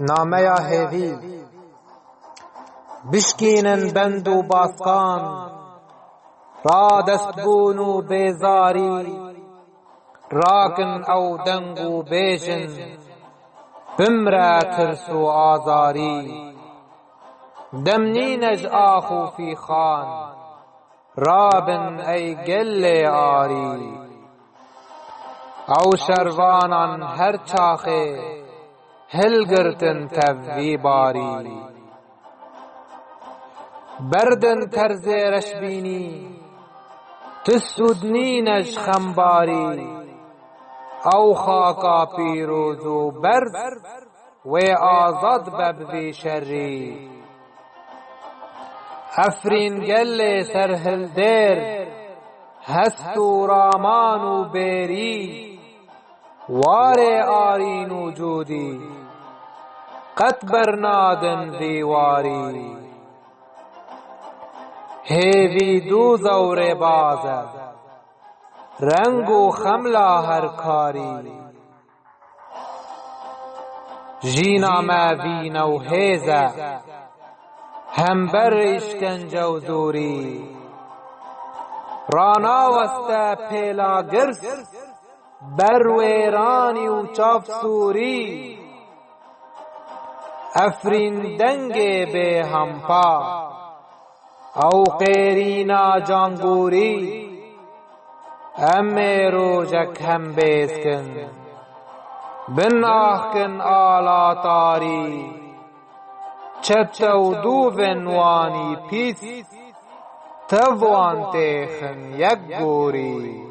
نامه هیوی بشکینن بند و باسکان را دستبون و بیزاری راکن او دنگ و بیشن بمره ترس و آزاری دمنینج آخو فی خان رابن ای گل آری او شروانان هر چاخه هلگرتن توی باری بردن ترز رشبینی تسودنینش خمباری او خاکا پیروز و برز و آزاد ببوی شری افرین گل سرهل دیر هست و رامان و بیری وار آرین و جودی قط برنادن دیواری هیوی دو زور بازه رنگ و خملا هر کاری جینا ما و هیزه هم بر اشکنجه و زوری رانا وسته پیلا گرس بر ویرانی و چاف سوری افرین دنگ به همپا او قیرینا جانگوری امی روجک هم بیسکن بن آخکن آلاتاری چت و دو ونوانی پیس توان تیخن یک گوری